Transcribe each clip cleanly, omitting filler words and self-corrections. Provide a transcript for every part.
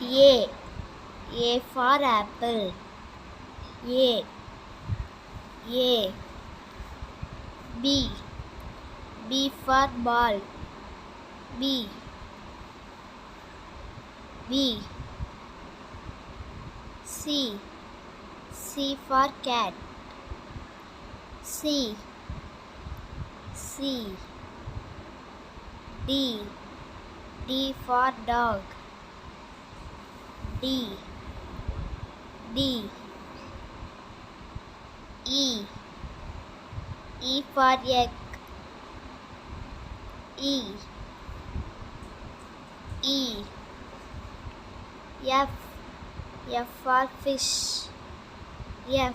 A. A for apple. A. A. B. B for ball. B. B. C. C for cat. C. C. D. D for dog. D. D. E. E for egg. E. E. F. F for fish. F.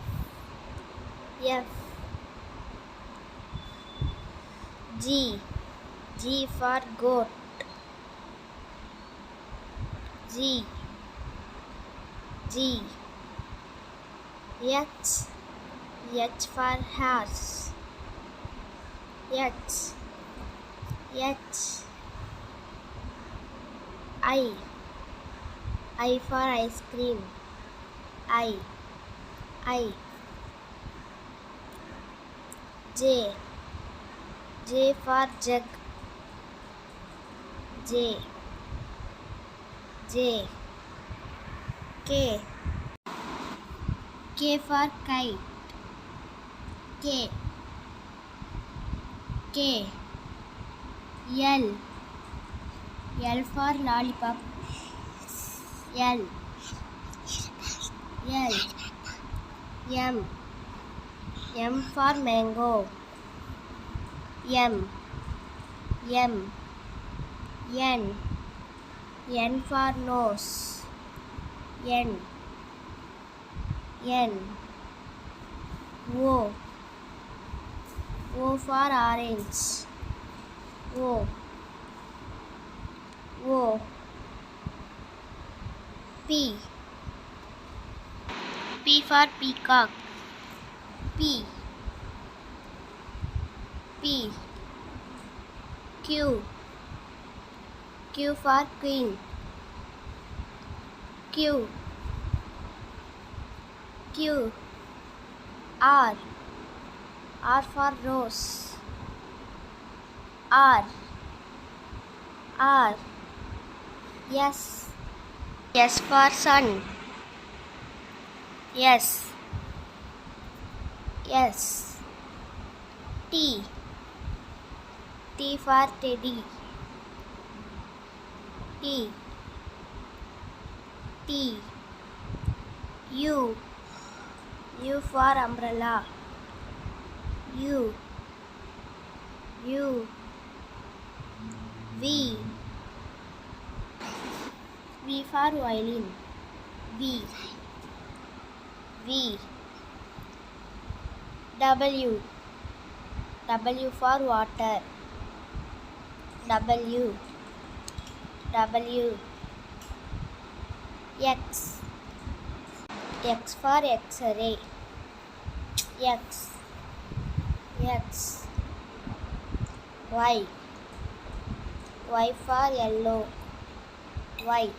F. G. G for goat. G. G. H. H for horse. H. H. I. I for ice cream. I. I. J. J for jug. J. J. K. K for kite. K. K. L. L for lollipop. L. L. M. M for mango. M. M. N. N for nose. N. N. O. O for orange. O. O. P. P for peacock. P. P. Q. Q for queen. Q. Q. R. R for rose. R. R. S. S for sun. S. S. T. T for teddy. T. T. U. U for umbrella. U. U. V. V for violin. V. V. W. W for water. W. W. X. X for X-ray. X. X. Y. Y for yellow. Y.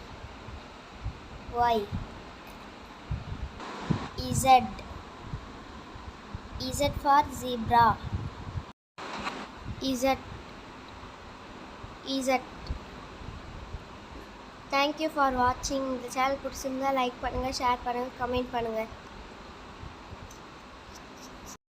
Y. Z. Z for zebra. Z. Z. Thank you for watching. இந்த channel பிடிச்சிருந்தா like பண்ணுங்க, share பண்ணுங்க, comment பண்ணுங்க.